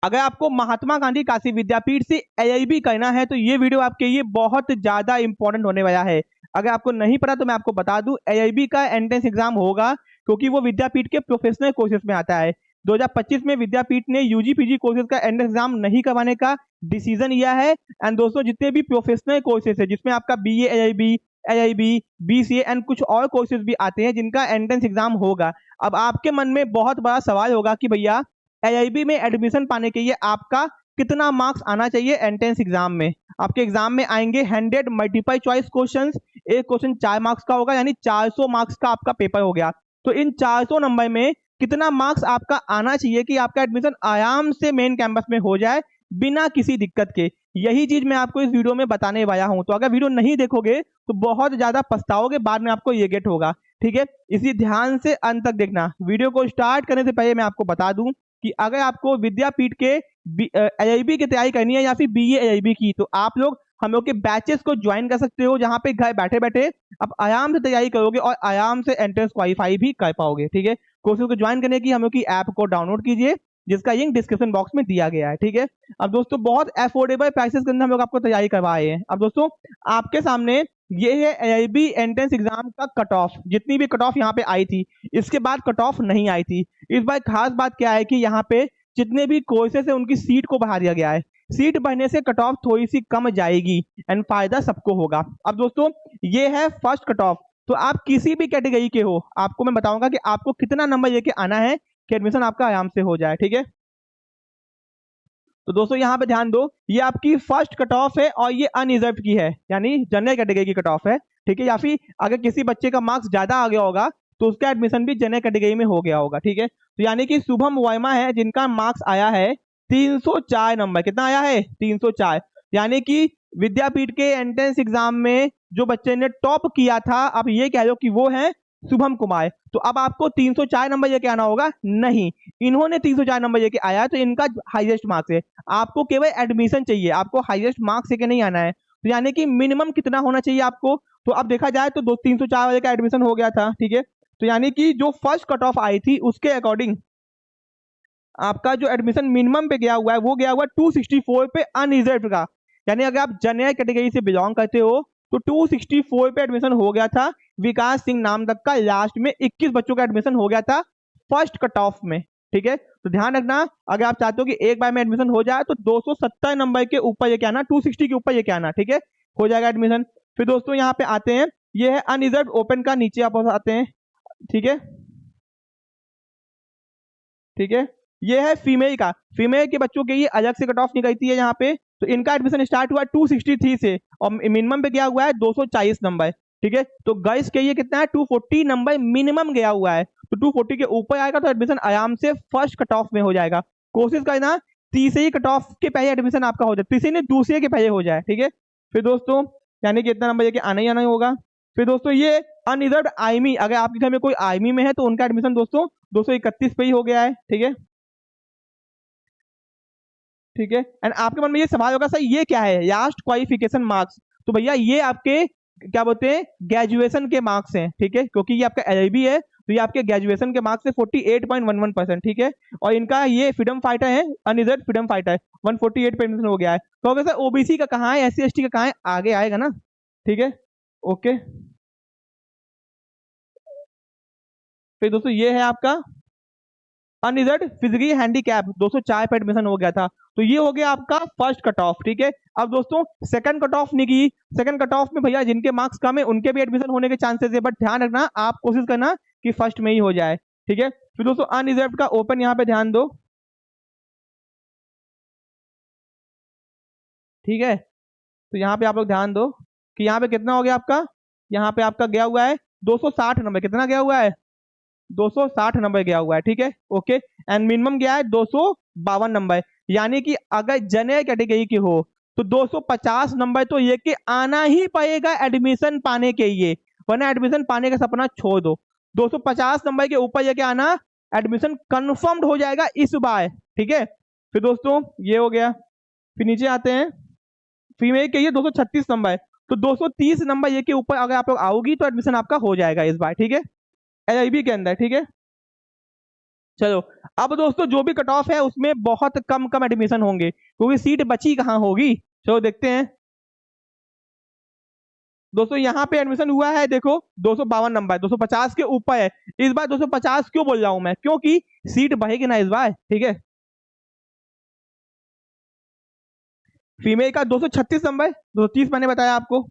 अगर आपको महात्मा गांधी काशी विद्यापीठ से एआईबी करना है तो ये वीडियो आपके लिए बहुत ज्यादा इंपॉर्टेंट होने वाला है। अगर आपको नहीं पता तो मैं आपको बता दूं, एआईबी का एंट्रेंस एग्जाम होगा क्योंकि वो विद्यापीठ के प्रोफेशनल कोर्सेज में आता है। 2025 में विद्यापीठ ने यूजी पीजी कोर्सेज का एंट्रेंस एग्जाम नहीं करवाने का डिसीजन लिया है। एंड दोस्तों, जितने भी प्रोफेशनल कोर्सेज है जिसमें आपका BA AIB, AIB, BCA and कुछ और कोर्सेज भी आते हैं जिनका एंट्रेंस एग्जाम होगा। अब आपके मन में बहुत बड़ा सवाल होगा कि भैया एआईबी में एडमिशन पाने के लिए आपका कितना मार्क्स आना चाहिए एंट्रेंस एग्जाम में। आपके एग्जाम में आएंगे 100 मल्टीपल चॉइस क्वेश्चंस। एक क्वेश्चन 4 मार्क्स का होगा, यानी 400 मार्क्स का आपका पेपर हो गया। तो इन 400 नंबर में कितना मार्क्स आपका आना चाहिए कि आपका एडमिशन आराम से मेन कैंपस में हो जाए बिना किसी दिक्कत के। यही चीज मैं आपको इस वीडियो में बताने वाला हूं। तो अगर वीडियो नहीं देखोगे तो बहुत ज्यादा पछताओगे, बाद में आपको ये गेट होगा। ठीक है, इसी ध्यान से अंत तक देखना। वीडियो को स्टार्ट करने से पहले मैं आपको बता दूं कि अगर आपको विद्यापीठ के एआईबी की तैयारी करनी है या फिर बीए एआईबी की, तो आप लोग हम लोग के बैचेस को ज्वाइन कर सकते हो, जहां पे घर बैठे बैठे आप आराम से तैयारी करोगे और आराम से एंट्रेंस क्वालिफाई भी कर पाओगे। ठीक है, कोर्सेज को ज्वाइन करने की हम लोग की ऐप को डाउनलोड कीजिए, जिसका लिंक डिस्क्रिप्शन बॉक्स में दिया गया है। ठीक है, अब दोस्तों बहुत अफोर्डेबल प्राइसेस के अंदर हम लोग आपको तैयारी करवाए हैं। अब दोस्तों आपके सामने ये है एआईबी एंट्रेंस एग्जाम का कट ऑफ। जितनी भी कट ऑफ यहाँ पे आई थी, इसके बाद कट ऑफ नहीं आई थी। इस बार खास बात क्या है कि यहाँ पे जितने भी कोर्सेस है उनकी सीट को बढ़ा दिया गया है। सीट बढ़ने से कट ऑफ थोड़ी सी कम जाएगी एंड फायदा सबको होगा। अब दोस्तों ये है फर्स्ट कट ऑफ। तो आप किसी भी कैटेगरी के हो, आपको मैं बताऊंगा कि आपको कितना नंबर लेके आना है कि एडमिशन आपका आराम से हो जाए। ठीक है, तो दोस्तों यहाँ पे ध्यान दो, ये आपकी फर्स्ट कट ऑफ है और ये अनरिजर्व की है, यानी जनरल कैटेगरी की कट ऑफ है। ठीक है, या फिर अगर किसी बच्चे का मार्क्स ज्यादा आ गया होगा तो उसका एडमिशन भी जनरल कैटेगरी में हो गया होगा। ठीक है, तो यानी कि शुभम वर्मा है जिनका मार्क्स आया है 304 नंबर। कितना आया है? 304। यानी कि विद्यापीठ के एंट्रेंस एग्जाम में जो बच्चे ने टॉप किया था, आप ये कह लो कि वो है शुभम कुमार। तो अब आपको 304 नंबर लेके आना होगा? नहीं, इन्होंने 304 नंबर लेके आया तो इनका हाईएस्ट मार्क्स है। आपको केवल एडमिशन चाहिए, आपको हाईएस्ट मार्क्स लेके नहीं आना है। तो यानी कि मिनिमम कितना होना चाहिए आपको? तो अब देखा जाए तो 304 वाले का एडमिशन हो गया था। ठीक है, तो यानी कि जो फर्स्ट कट ऑफ आई थी उसके अकॉर्डिंग आपका जो एडमिशन मिनिमम पे गया हुआ है वो गया हुआ 264 पे अनरिजर्व का। यानी अगर आप जनरल कैटेगरी से बिलोंग करते हो तो 264 पे एडमिशन हो गया था विकास सिंह नाम तक का। लास्ट में 21 बच्चों का एडमिशन हो गया था फर्स्ट कट ऑफ में। ठीक है, तो ध्यान रखना, अगर आप चाहते हो कि एक बार में एडमिशन हो जाए तो 270 नंबर के ऊपर ये क्या आना, 260 के ऊपर ये क्या आना। ठीक है, हो जाएगा एडमिशन। फिर दोस्तों यहाँ पे आते हैं, ये है अनरिजर्व ओपन का, नीचे आप आते हैं। ठीक है, ठीक है, ये है फीमेल का। फीमेल के बच्चों के लिए अलग से कट ऑफ निकलती है यहाँ पे। तो इनका एडमिशन स्टार्ट हुआ 263 से और मिनिमम पे गया हुआ है 240 नंबर। ठीक है, तो गर्ल्स के लिए कितना है? 240 नंबर मिनिमम गया हुआ है। तो 240 के ऊपर आएगा तो एडमिशन आराम से फर्स्ट कट ऑफ में हो जाएगा। कोशिश करना तीसरी कट ऑफ के पहले एडमिशन आपका हो जाए, तीसरी नहीं दूसरे के पहले हो जाए। ठीक है, फिर दोस्तों यानी कि इतना नंबर लेके आना ही होगा। फिर दोस्तों ये अनरिजर्व आर्मी, अगर आपके घर में कोई आर्मी में है तो उनका एडमिशन दोस्तों 231 पे ही हो गया है। ठीक है, ठीक है, एंड आपके मन में ये सवाल होगा सर ये क्या है लास्ट क्वालिफिकेशन मार्क्स? तो भैया ये आपके क्या बोलते हैं ग्रेजुएशन के मार्क्स हैं। ठीक है, क्योंकि ये आपका एलआईबी है तो ये आपके ग्रेजुएशन के मार्क्स है 48.11%। ठीक है, और इनका ये फ्रीडम फाइटर है, अनरिजर्व फ्रीडम फाइटर 148% हो गया है। तो अगर सर ओबीसी का कहाँ है, एससी एसटी का कहाँ है, आगे आएगा ना। ठीक है, ओके। फिर दोस्तों ये है आपका अनरिजर्व फिजिकली हैंडीकैप, 204 पे एडमिशन हो गया था। तो ये हो गया आपका फर्स्ट कट ऑफ। ठीक है, अब दोस्तों सेकंड कट ऑफ निकली। सेकंड कट ऑफ में भैया जिनके मार्क्स कम है उनके भी एडमिशन होने के चांसेस है, बट ध्यान रखना आप कोशिश करना कि फर्स्ट में ही हो जाए। ठीक है, फिर दोस्तों अनरिजर्व का ओपन, यहाँ पे ध्यान दो। ठीक है, तो यहाँ पे आप लोग ध्यान दो कि यहाँ पे कितना हो गया आपका, यहाँ पे आपका गया हुआ है 260 नंबर। कितना गया हुआ है? 260 नंबर गया हुआ है। ठीक है, ओके, एंड मिनिमम गया है 252 नंबर। यानी कि अगर जनरल कैटेगरी के हो तो 250 नंबर तो ये कि आना ही पड़ेगा एडमिशन पाने के लिए, वरना एडमिशन पाने का सपना छोड़ दो। 250 नंबर के ऊपर ये क्या आना, एडमिशन कंफर्म्ड हो जाएगा इस बार। ठीक है, फिर दोस्तों ये हो गया। फिर नीचे आते हैं, फीमेल के लिए 236 नंबर, तो 230 नंबर ये के ऊपर अगर आप लोग आओगी तो एडमिशन आपका हो जाएगा इस बार। ठीक है, एलआईबी के अंदर। ठीक है, चलो, अब दोस्तों जो भी कट ऑफ है उसमें बहुत कम कम एडमिशन होंगे क्योंकि सीट बची कहाँ होगी। चलो देखते हैं दोस्तों, यहाँ पे एडमिशन हुआ है देखो 252 नंबर, 250 के ऊपर है। इस बार 250 क्यों बोल रहा हूं मैं, क्योंकि सीट बढ़ेगी ना इस बार, ठीक है। फीमेल का 236 नंबर, 230 मैंने बताया आपको।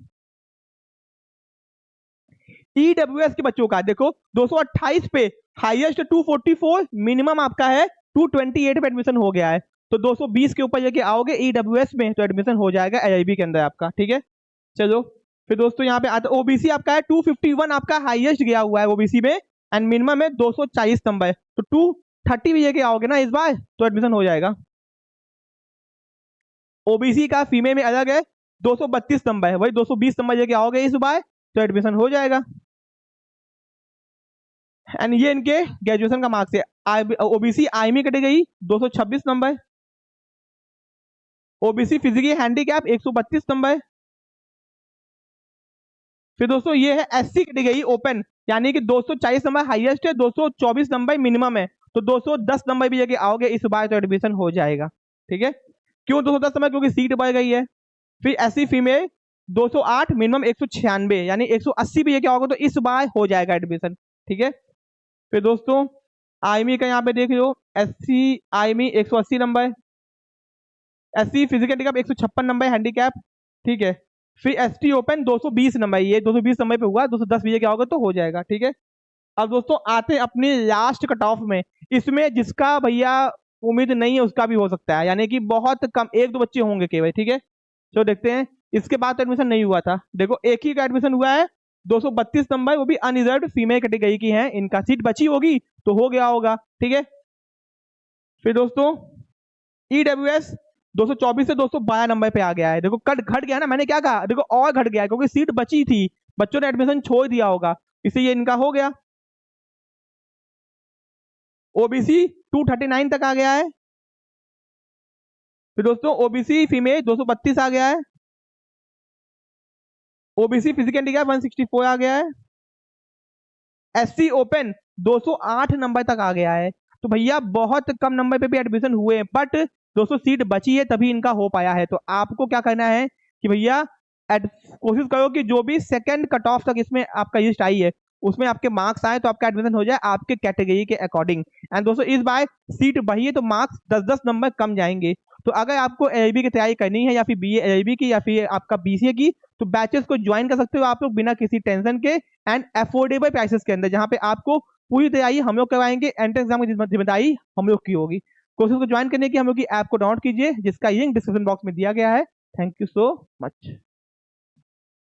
ईडब्ल्यूएस के बच्चों का देखो 228 पे हाईएस्ट 244, मिनिमम आपका है 228 पे एडमिशन हो गया है। तो 220 के ऊपर लेके आओगे ईडब्ल्यूएस में तो एडमिशन हो जाएगा एआईबी के अंदर आपका, ठीक है। चलो फिर दोस्तों यहाँ पे आता ओबीसी आपका है 251, आपका हाईएस्ट गया हुआ है ओबीसी में, एंड मिनिमम है 240 नंबर। तो 230 भी लेके आओगे ना इस बार तो एडमिशन हो जाएगा। ओबीसी का फीमेल में अलग है 232 नंबर है, वही 220 नंबर लेके आओगे इस बार तो एडमिशन हो जाएगा। एंड ये इनके ग्रेजुएशन का मार्क्स है। OBC IME category 226 number, OBC physically handicap 132 number. फिर दोस्तों ये है एससी कैटेगरी ओपन, यानी कि 240 नंबर हाईएस्ट है, 224 नंबर मिनिमम है। तो 210 नंबर भी लेके आओगे इस बार तो एडमिशन हो जाएगा, ठीक है। क्यों 210 नंबर, क्योंकि सीट बढ़ गई है। फिर एससी फीमेल 208, मिनिमम 196, यानी 180 भी लेके आओगे तो इस बार हो जाएगा एडमिशन, ठीक है। फिर दोस्तों आईएमई का यहाँ पे देख लो, SC IME 180 number, SC physical handicap 156 number handicap, ठीक है। फिर एसटी ओपन 220 नंबर, ये 220 नंबर पे हुआ, 210 भी क्या होगा तो हो जाएगा, ठीक है। अब दोस्तों आते हैं अपनी लास्ट कट ऑफ में, इसमें जिसका भैया उम्मीद नहीं है उसका भी हो सकता है, यानी कि बहुत कम, एक दो बच्चे होंगे केवल, ठीक है। तो देखते हैं, इसके बाद तो एडमिशन नहीं हुआ था, देखो एक ही का एडमिशन हुआ है 232 नंबर, वो भी अनरिजर्व फीमेल कैटेगरी की है, इनका सीट बची होगी तो हो गया होगा, ठीक है। फिर दोस्तों ईडब्ल्यूएस 224 से 212 नंबर पे आ गया है, देखो कट घट गया ना, मैंने क्या कहा, देखो और घट गया है क्योंकि सीट बची थी, बच्चों ने एडमिशन छोड़ दिया होगा, इसलिए ये इनका हो गया। ओबीसी 239 तक आ गया है। फिर दोस्तों ओबीसी फीमेल 232 आ गया है, ओबीसी फिजिकल हैंडीकैप 164 आ गया है, एससी ओपन 208 नंबर तक आ गया है। तो भैया बहुत कम नंबर पे भी एडमिशन हुए हैं, बट 200 सीट बची है तभी इनका हो पाया है। तो आपको क्या करना है कि भैया कोशिश करो कि जो भी सेकंड कट ऑफ तक इसमें आपका लिस्ट आई है उसमें आपके मार्क्स आए तो आपका एडमिशन हो जाए आपके कैटेगरी के अकॉर्डिंग। एंड दोस्तों इस बार सीट बढ़ी है तो मार्क्स 10-10 नंबर कम जाएंगे। तो अगर आपको एलएलबी की तैयारी करनी है या फिर बीए एलएलबी की या फिर आपका बीसीए की, तो बैचेस को ज्वाइन कर सकते हो आप लोग बिना किसी टेंशन के एंड अफोर्डेबल प्राइसेस के अंदर, जहाँ पे आपको पूरी तैयारी हम लोग करवाएंगे, एंट्रेंस एग्जाम की जिम्मेदारी हम लोग की होगी। कोर्सेज को ज्वाइन करने की हम लोग की ऐप को डाउनलोड कीजिए, जिसका लिंक डिस्क्रिप्शन बॉक्स में दिया गया है। Thank you so much.